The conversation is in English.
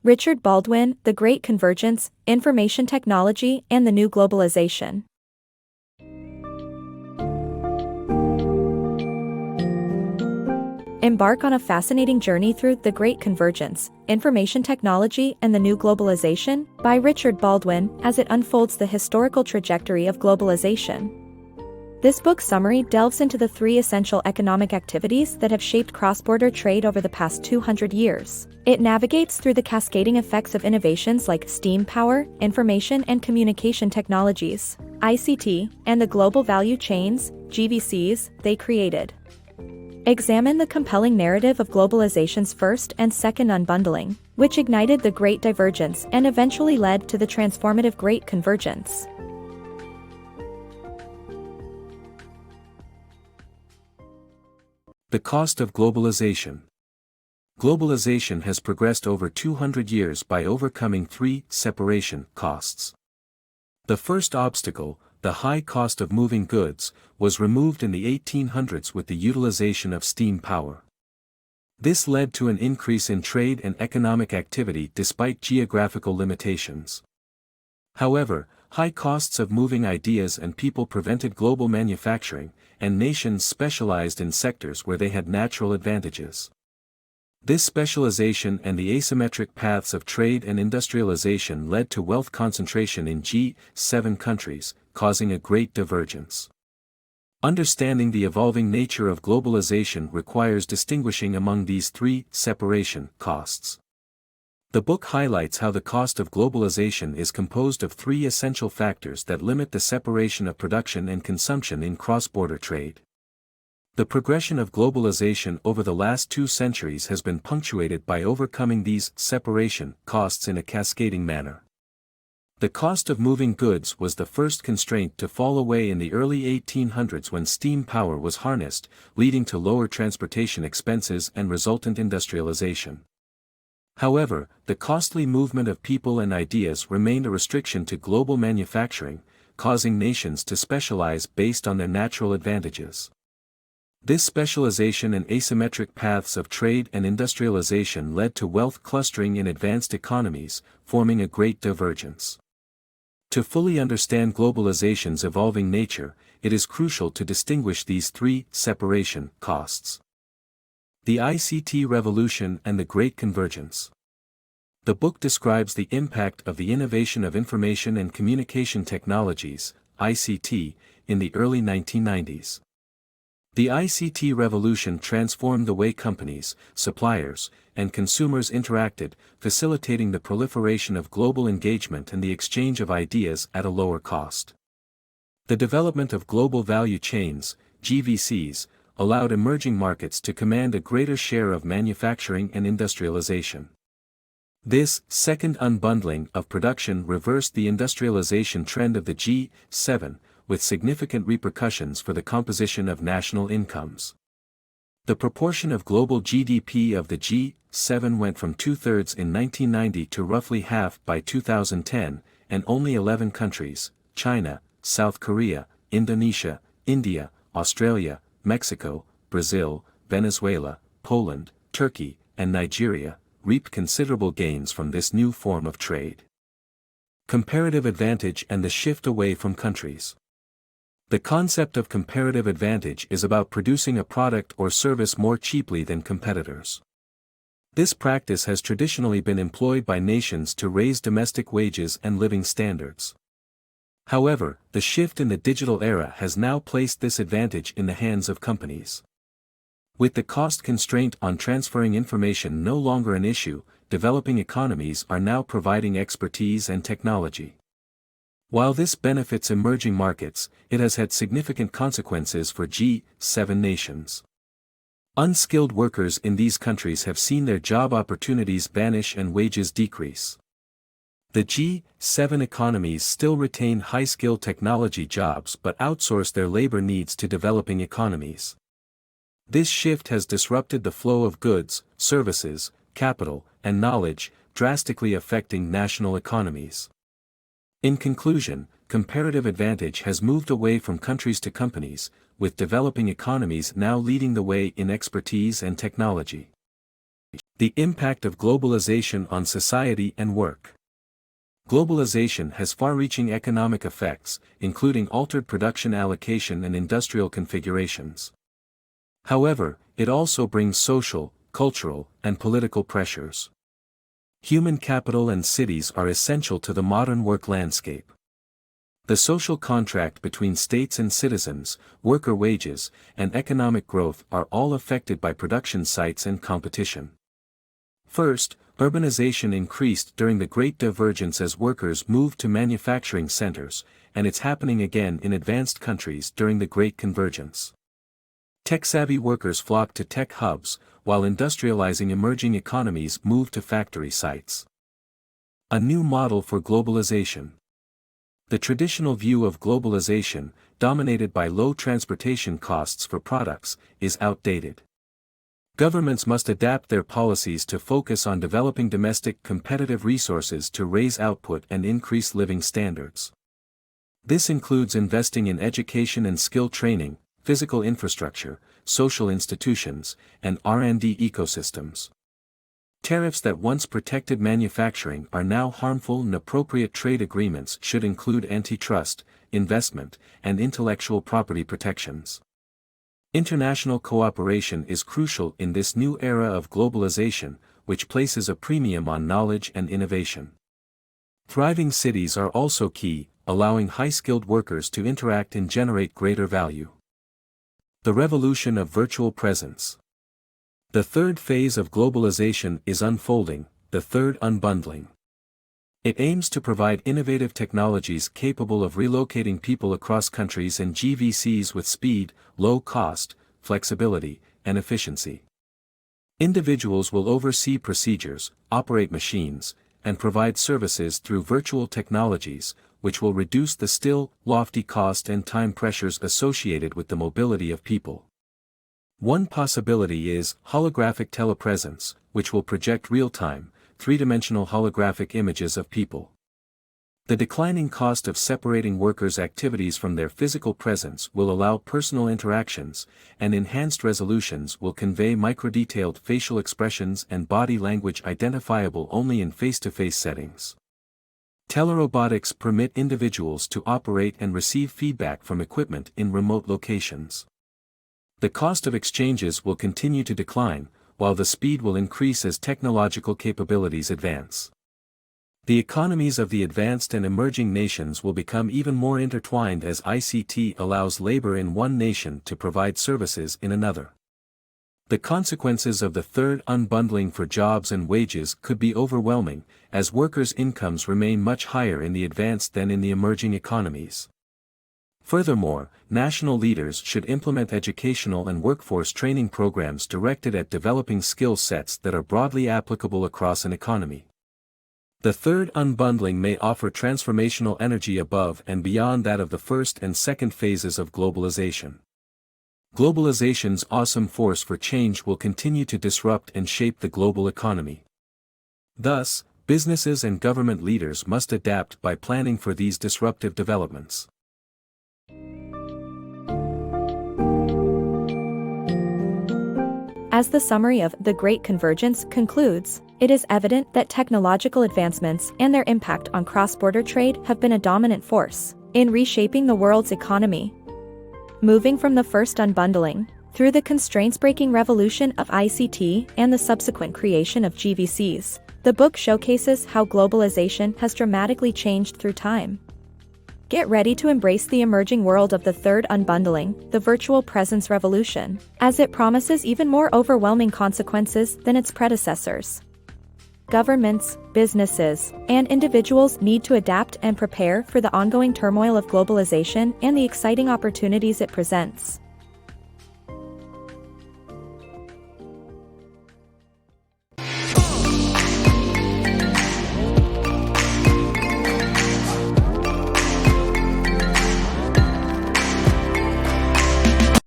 Richard Baldwin, The Great Convergence, Information Technology and the New Globalization. Embark on a fascinating journey through The Great Convergence, Information Technology and the New Globalization by Richard Baldwin as it unfolds the historical trajectory of globalization. This book's summary delves into the three essential economic activities that have shaped cross-border trade over the past 200 years. It navigates through the cascading effects of innovations like steam power, information and communication technologies, ICT, and the global value chains, GVCs, they created. Examine the compelling narrative of globalization's first and second unbundling, which ignited the Great Divergence and eventually led to the transformative Great Convergence. The cost of globalization. Globalization has progressed over 200 years by overcoming three separation costs. The first obstacle, the high cost of moving goods, was removed in the 1800s with the utilization of steam power. This led to an increase in trade and economic activity despite geographical limitations. However, high costs of moving ideas and people prevented global manufacturing, and nations specialized in sectors where they had natural advantages. This specialization and the asymmetric paths of trade and industrialization led to wealth concentration in G7 countries, causing a great divergence. Understanding the evolving nature of globalization requires distinguishing among these three separation costs. The book highlights how the cost of globalization is composed of three essential factors that limit the separation of production and consumption in cross-border trade. The progression of globalization over the last 2 centuries has been punctuated by overcoming these separation costs in a cascading manner. The cost of moving goods was the first constraint to fall away in the early 1800s when steam power was harnessed, leading to lower transportation expenses and resultant industrialization. However, the costly movement of people and ideas remained a restriction to global manufacturing, causing nations to specialize based on their natural advantages. This specialization and asymmetric paths of trade and industrialization led to wealth clustering in advanced economies, forming a great divergence. To fully understand globalization's evolving nature, it is crucial to distinguish these three separation costs. The ICT Revolution and the Great Convergence. The book describes the impact of the innovation of information and communication technologies, ICT, in the early 1990s. The ICT revolution transformed the way companies, suppliers, and consumers interacted, facilitating the proliferation of global engagement and the exchange of ideas at a lower cost. The development of global value chains, GVCs, allowed emerging markets to command a greater share of manufacturing and industrialization. This second unbundling of production reversed the industrialization trend of the G7, with significant repercussions for the composition of national incomes. The proportion of global GDP of the G7 went from 2/3 in 1990 to roughly half by 2010, and only 11 countries, China, South Korea, Indonesia, India, Australia, Mexico, Brazil, Venezuela, Poland, Turkey, and Nigeria, reaped considerable gains from this new form of trade. Comparative advantage and the shift away from countries. The concept of comparative advantage is about producing a product or service more cheaply than competitors. This practice has traditionally been employed by nations to raise domestic wages and living standards. However, the shift in the digital era has now placed this advantage in the hands of companies. With the cost constraint on transferring information no longer an issue, developing economies are now providing expertise and technology. While this benefits emerging markets, it has had significant consequences for G7 nations. Unskilled workers in these countries have seen their job opportunities vanish and wages decrease. The G7 economies still retain high-skilled technology jobs but outsource their labor needs to developing economies. This shift has disrupted the flow of goods, services, capital, and knowledge, drastically affecting national economies. In conclusion, comparative advantage has moved away from countries to companies, with developing economies now leading the way in expertise and technology. The impact of globalization on society and work. Globalization has far-reaching economic effects, including altered production allocation and industrial configurations. However, it also brings social, cultural, and political pressures. Human capital and cities are essential to the modern work landscape. The social contract between states and citizens, worker wages, and economic growth are all affected by production sites and competition. First, urbanization increased during the Great Divergence as workers moved to manufacturing centers, and it's happening again in advanced countries during the Great Convergence. Tech-savvy workers flock to tech hubs, while industrializing emerging economies move to factory sites. A new model for globalization. The traditional view of globalization, dominated by low transportation costs for products, is outdated. Governments must adapt their policies to focus on developing domestic competitive resources to raise output and increase living standards. This includes investing in education and skill training, physical infrastructure, social institutions, and R&D ecosystems. Tariffs that once protected manufacturing are now harmful, and appropriate trade agreements should include antitrust, investment, and intellectual property protections. International cooperation is crucial in this new era of globalization, which places a premium on knowledge and innovation. Thriving cities are also key, allowing high-skilled workers to interact and generate greater value. The revolution of virtual presence. The third phase of globalization is unfolding, the third unbundling. It aims to provide innovative technologies capable of relocating people across countries and GVCs with speed, low cost, flexibility, and efficiency. Individuals will oversee procedures, operate machines, and provide services through virtual technologies, which will reduce the still lofty cost and time pressures associated with the mobility of people. One possibility is holographic telepresence, which will project real-time, three-dimensional holographic images of people. The declining cost of separating workers' activities from their physical presence will allow personal interactions, and enhanced resolutions will convey microdetailed facial expressions and body language identifiable only in face-to-face settings. Telerobotics permit individuals to operate and receive feedback from equipment in remote locations. The cost of exchanges will continue to decline, while the speed will increase as technological capabilities advance. The economies of the advanced and emerging nations will become even more intertwined as ICT allows labor in one nation to provide services in another. The consequences of the third unbundling for jobs and wages could be overwhelming, as workers' incomes remain much higher in the advanced than in the emerging economies. Furthermore, national leaders should implement educational and workforce training programs directed at developing skill sets that are broadly applicable across an economy. The third unbundling may offer transformational energy above and beyond that of the first and second phases of globalization. Globalization's awesome force for change will continue to disrupt and shape the global economy. Thus, businesses and government leaders must adapt by planning for these disruptive developments. As the summary of The Great Convergence concludes, it is evident that technological advancements and their impact on cross-border trade have been a dominant force in reshaping the world's economy. Moving from the first unbundling, through the constraints-breaking revolution of ICT and the subsequent creation of GVCs, the book showcases how globalization has dramatically changed through time. Get ready to embrace the emerging world of the third unbundling, the virtual presence revolution, as it promises even more overwhelming consequences than its predecessors. Governments, businesses, and individuals need to adapt and prepare for the ongoing turmoil of globalization and the exciting opportunities it presents.